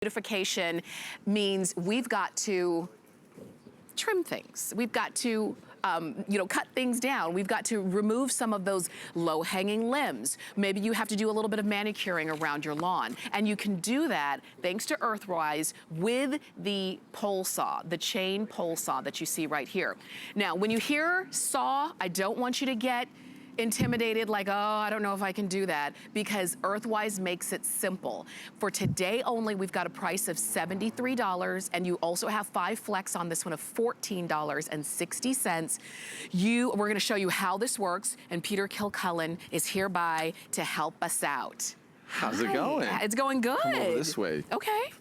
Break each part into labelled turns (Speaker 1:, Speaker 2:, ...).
Speaker 1: Beautification means we've got to trim things. We've got to cut things down. We've got to remove some of those low-hanging limbs. Maybe you have to do a little bit of manicuring around your lawn. And you can do that, thanks to EARTHWISE, with the pole saw, the chain pole saw that you see right here. Now, when you hear saw, I don't want you to get intimidated, like, oh, I don't know if I can do that, because EARTHWISE makes it simple. For today only, we've got a price of $73, and you also have 5 flex on this one of $14.60. We're gonna show you how this works, and Peter Kilcullen is hereby to help us out.
Speaker 2: How's it going?
Speaker 1: It's going good.
Speaker 2: Come over this way.
Speaker 1: Okay.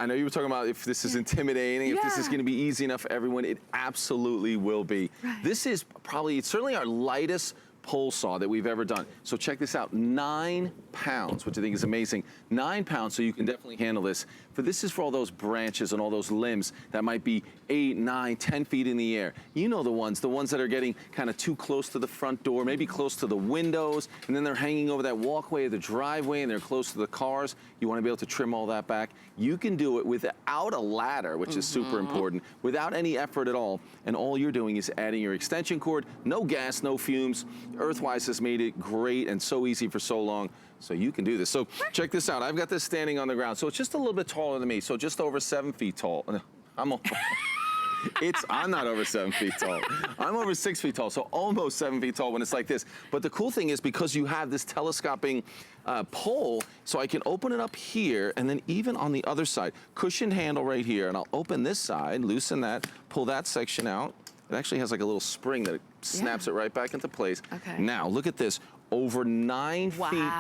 Speaker 2: I know you were talking about if this is intimidating, if this is gonna be easy enough for everyone. It absolutely will be. Right. This is probably, it's certainly our lightest pole saw that we've ever done. So check this out, 9 pounds, which I think is amazing. 9 pounds, so you can definitely handle this. This is for all those branches and all those limbs that might be 8, 9, 10 feet in the air. You know the ones that are getting kind of too close to the front door, maybe close to the windows, and then they're hanging over that walkway or the driveway and they're close to the cars. You wanna be able to trim all that back. You can do it without a ladder, which is super important, without any effort at all. And all you're doing is adding your extension cord, no gas, no fumes. EARTHWISE has made it great and so easy for so long, so you can do this. So check this out. I've got this standing on the ground, so it's just a little bit taller than me, so just over 7 feet tall. I'm not over 7 feet tall. I'm over 6 feet tall, so almost 7 feet tall when it's like this. But the cool thing is, because you have this telescoping pole, so I can open it up here, and then even on the other side, cushioned handle right here, and I'll open this side, loosen that, pull that section out. It actually has like a little spring that snaps it right back into place. Okay. Now, look at this. Over 9 feet,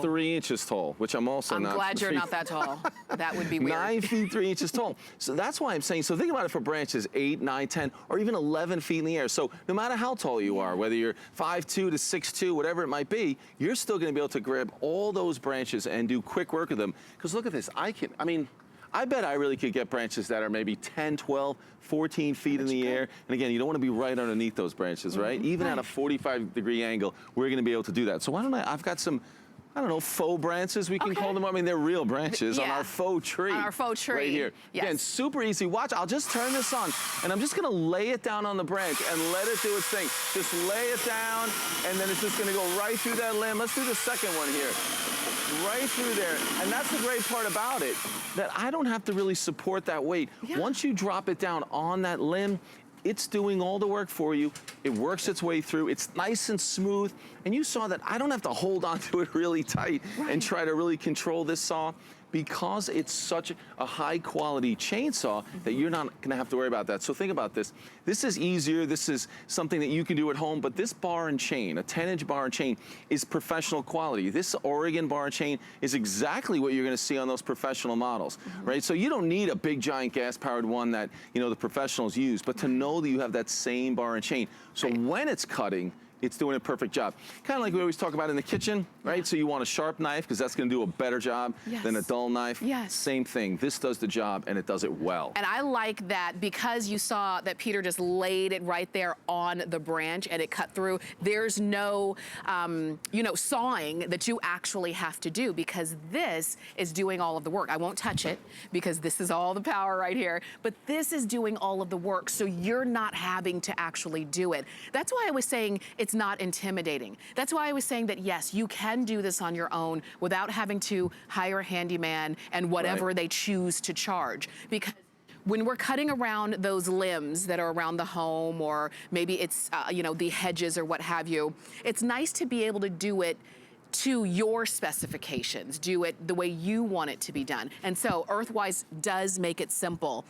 Speaker 2: 3 inches tall, which I'm also not. I'm glad
Speaker 1: you're not that tall. That would be weird.
Speaker 2: 9 feet, 3 inches tall. So that's why I'm saying, so think about it for branches 8, 9, 10, or even 11 feet in the air. So no matter how tall you are, whether you're 5'2" to 6'2", whatever it might be, you're still gonna be able to grab all those branches and do quick work with them. Because look at this, I bet I really could get branches that are maybe 10, 12, 14 feet in the air. And again, you don't want to be right underneath those branches, right? Even at a 45-degree angle, we're going to be able to do that. So why don't I've got some, I don't know, faux branches, we can call them. I mean, they're real branches on our faux tree. On
Speaker 1: our faux tree.
Speaker 2: Right here. Yes. Again, super easy. Watch, I'll just turn this on, and I'm just gonna lay it down on the branch and let it do its thing. Just lay it down, and then it's just gonna go right through that limb. Let's do the second one here. Right through there. And that's the great part about it, that I don't have to really support that weight. Once you drop it down on that limb, it's doing all the work for you. It works its way through. It's nice and smooth. And you saw that I don't have to hold onto it really tight and try to really control this saw, because it's such a high quality chainsaw that you're not gonna have to worry about that. So think about this. This is easier. This is something that you can do at home, but this bar and chain, a 10-inch bar and chain, is professional quality. This Oregon bar and chain is exactly what you're gonna see on those professional models, right? So you don't need a big giant gas powered one that, you know, the professionals use, but to know that you have that same bar and chain. So when it's cutting, it's doing a perfect job. Kind of like we always talk about in the kitchen, right? So you want a sharp knife, because that's gonna do a better job than a dull knife. Same thing, this does the job, and it does it well.
Speaker 1: And I like that, because you saw that Peter just laid it right there on the branch and it cut through. There's no, sawing that you actually have to do, because this is doing all of the work. I won't touch it, because this is all the power right here, but this is doing all of the work, so you're not having to actually do it. That's why I was saying it's not intimidating. That's why I was saying that, yes, you can do this on your own without having to hire a handyman and whatever they choose to charge. Because when we're cutting around those limbs that are around the home, or maybe it's, the hedges or what have you, it's nice to be able to do it to your specifications, do it the way you want it to be done. And so EARTHWISE does make it simple.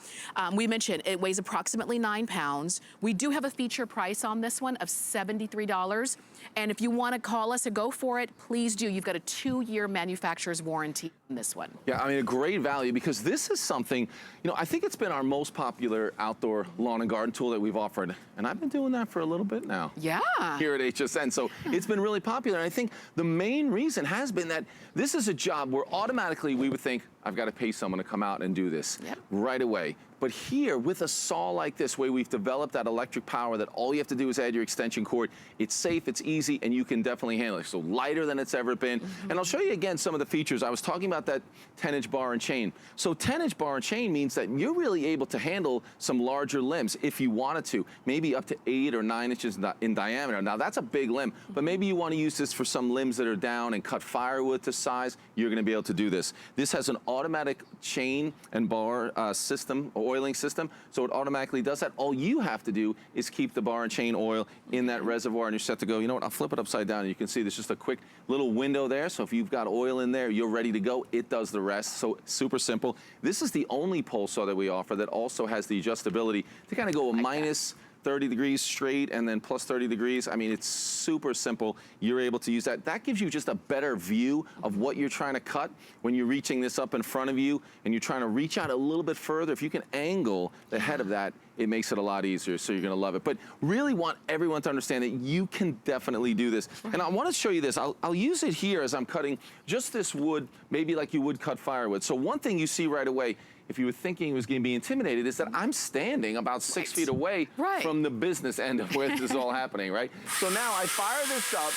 Speaker 1: We mentioned it weighs approximately 9 pounds. We do have a feature price on this one of $73. And if you want to call us and go for it, please do. You've got a 2-year manufacturer's warranty on this one.
Speaker 2: Yeah, I mean, a great value, because this is something, I think it's been our most popular outdoor lawn and garden tool that we've offered. And I've been doing that for a little bit now.
Speaker 1: Yeah.
Speaker 2: Here at HSN. So it's been really popular. And I think the main reason has been that this is a job where automatically we would think, I've got to pay someone to come out and do this right away. But here, with a saw like this, where we've developed that electric power that all you have to do is add your extension cord, it's safe, it's easy, and you can definitely handle it. So lighter than it's ever been. And I'll show you again some of the features. I was talking about that 10-inch bar and chain. So 10-inch bar and chain means that you're really able to handle some larger limbs if you wanted to, maybe up to 8 or 9 inches in diameter. Now that's a big limb, but maybe you want to use this for some limbs that are down and cut firewood to size. You're going to be able to do this. This has an automatic chain and bar system, oiling system, so it automatically does that. All you have to do is keep the bar and chain oil in that reservoir, and you're set to go. You know what? I'll flip it upside down, and you can see there's just a quick little window there. So if you've got oil in there, you're ready to go. It does the rest. So super simple. This is the only pole saw that we offer that also has the adjustability to kind of go a minus 30 degrees straight and then plus 30 degrees. I mean, it's super simple. You're able to use that. That gives you just a better view of what you're trying to cut when you're reaching this up in front of you and you're trying to reach out a little bit further. If you can angle the head of that, it makes it a lot easier, so you're gonna love it. But really want everyone to understand that you can definitely do this. And I wanna show you this. I'll use it here as I'm cutting just this wood, maybe like you would cut firewood. So one thing you see right away, if you were thinking it was going to be intimidated, is that I'm standing about 6 feet away from the business end of where this is all happening, right? So now I fire this up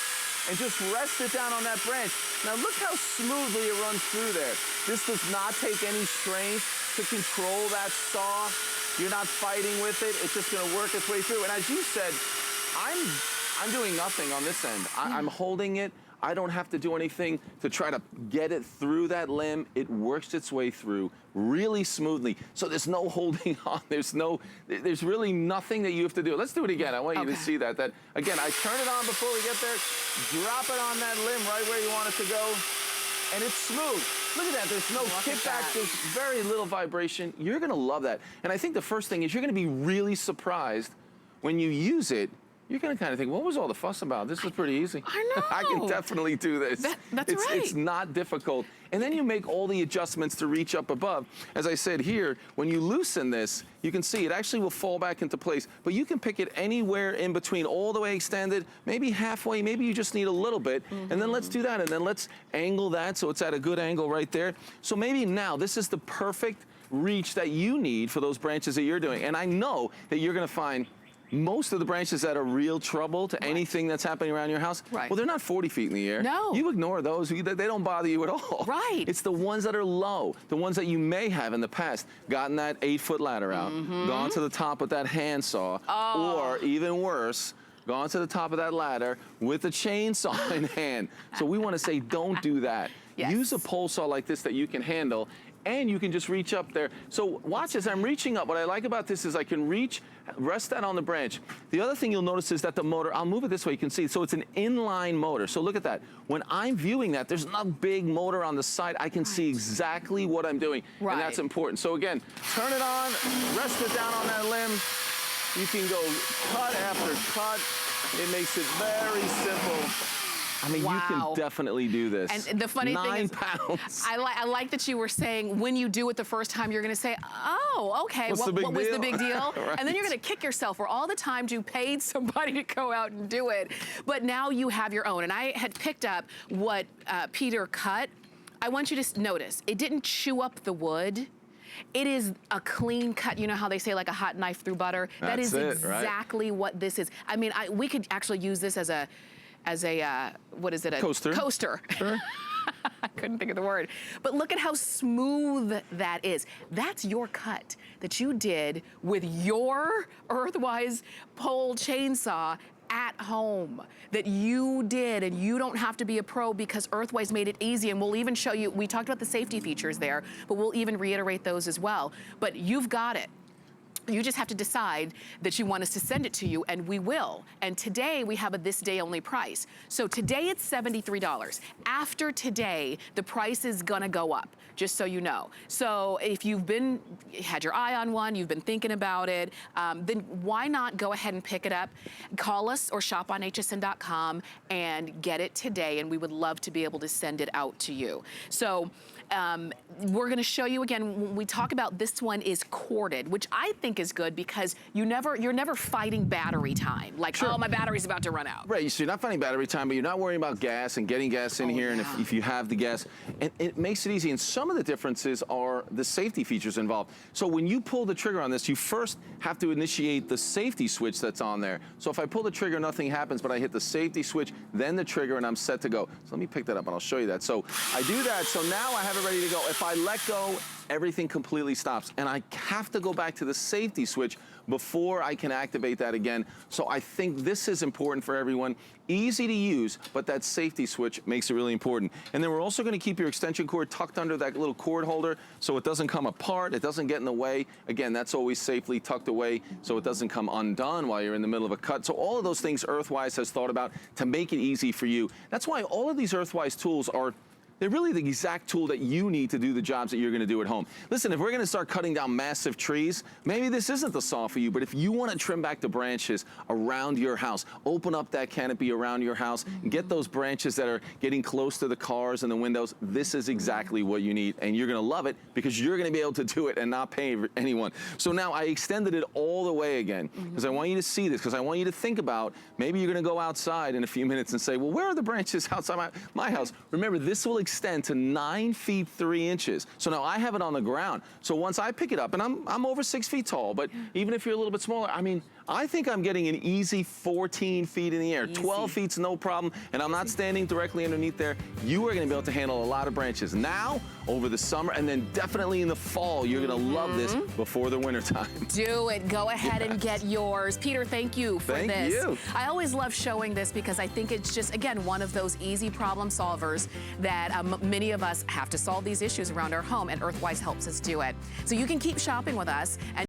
Speaker 2: and just rest it down on that branch. Now look how smoothly it runs through there. This does not take any strength to control that saw. You're not fighting with it. It's just going to work its way through. And as you said, I'm doing nothing on this end. I'm holding it. I don't have to do anything to try to get it through that limb. It works its way through really smoothly. So there's no holding on. There's really nothing that you have to do. Let's do it again. I want you to see that. Again, I turn it on before we get there, drop it on that limb right where you want it to go, and it's smooth. Look at that. There's no kickback. There's very little vibration. You're going to love that. And I think the first thing is you're going to be really surprised when you use it. You're going to kind of think, what was all the fuss about? This was pretty easy. I know. I can definitely do this.
Speaker 1: That's right.
Speaker 2: It's not difficult. And then you make all the adjustments to reach up above. As I said here, when you loosen this, you can see it actually will fall back into place. But you can pick it anywhere in between, all the way extended, maybe halfway, maybe you just need a little bit. And then let's do that. And then let's angle that so it's at a good angle right there. So maybe now this is the perfect reach that you need for those branches that you're doing. And I know that you're going to find most of the branches that are real trouble to anything that's happening around your house, well, they're not 40 feet in the air.
Speaker 1: No.
Speaker 2: You ignore those. They don't bother you at all.
Speaker 1: Right.
Speaker 2: It's the ones that are low, the ones that you may have in the past gotten that 8-foot ladder out, gone to the top with that handsaw, or even worse, gone to the top of that ladder with a chainsaw in hand. So we want to say, don't do that. Use a pole saw like this that you can handle, and you can just reach up there. So watch as I'm reaching up. What I like about this is I can rest that on the branch. The other thing you'll notice is that the motor, I'll move it this way, you can see. So it's an inline motor. So look at that. When I'm viewing that, there's not a big motor on the side. I can see exactly what I'm doing, and that's important. So again, turn it on, rest it down on that limb. You can go cut after cut. It makes it very simple. I mean, you can definitely do this.
Speaker 1: And the funny thing is,
Speaker 2: 9 pounds.
Speaker 1: I like that you were saying when you do it the first time, you're going to say, oh, okay, what was the big deal? And then you're going to kick yourself for all the times you paid somebody to go out and do it. But now you have your own. And I had picked up what Peter cut. I want you to notice, it didn't chew up the wood. It is a clean cut. You know how they say like a hot knife through butter? That is exactly what this is. I mean, we could actually use this as a what is it? A
Speaker 2: coaster.
Speaker 1: Coaster. Sure. I couldn't think of the word. But look at how smooth that is. That's your cut that you did with your EARTHWISE pole chainsaw at home that you did, and you don't have to be a pro because EARTHWISE made it easy. And we'll even show you, we talked about the safety features there, but we'll even reiterate those as well. But you've got it. You just have to decide that you want us to send it to you, and we will. And today we have a this day only price. So today it's $73. After today, the price is gonna go up, just so you know. So if you've had your eye on one, you've been thinking about it, then why not go ahead and pick it up? Call us or shop on hsn.com and get it today, and we would love to be able to send it out to you. So we're gonna show you again, when we talk about this one is corded, which I think is good because you're never fighting battery time. Like,
Speaker 2: sure.
Speaker 1: Oh, my battery's about to run out.
Speaker 2: Right, so you're not fighting battery time, but you're not worrying about gas and getting gas in here, and if you have the gas, and it makes it easy. And some of the differences are the safety features involved. So when you pull the trigger on this, you first have to initiate the safety switch that's on there. So if I pull the trigger, nothing happens, but I hit the safety switch, then the trigger, and I'm set to go. So let me pick that up and I'll show you that. So I do that, so now I have it ready to go. If I let go, everything completely stops. And I have to go back to the safety switch before I can activate that again. So I think this is important for everyone. Easy to use, but that safety switch makes it really important. And then we're also gonna keep your extension cord tucked under that little cord holder so it doesn't come apart, it doesn't get in the way. Again, that's always safely tucked away so it doesn't come undone while you're in the middle of a cut. So all of those things EARTHWISE has thought about to make it easy for you. That's why all of these EARTHWISE tools they're really the exact tool that you need to do the jobs that you're gonna do at home. Listen, if we're gonna start cutting down massive trees, maybe this isn't the saw for you, but if you wanna trim back the branches around your house, open up that canopy around your house, and get those branches that are getting close to the cars and the windows, this is exactly what you need, and you're gonna love it because you're gonna be able to do it and not pay anyone. So now I extended it all the way again, because I want you to see this, because I want you to think about, maybe you're gonna go outside in a few minutes and say, well, where are the branches outside my house? Remember, this will extend to 9 feet 3 inches. So now I have it on the ground. So once I pick it up, and I'm over 6 feet tall, but even if you're a little bit smaller, I mean, I think I'm getting an easy 14 feet in the air. 12 feet's no problem, and I'm not standing directly underneath there. You are gonna be able to handle a lot of branches now, over the summer, and then definitely in the fall. You're gonna love this before the winter time.
Speaker 1: Do it, go ahead and get yours. Peter, thank you for this.
Speaker 2: Thank you.
Speaker 1: I always love showing this because I think it's just, again, one of those easy problem solvers that many of us have to solve these issues around our home, and EARTHWISE helps us do it. So you can keep shopping with us. And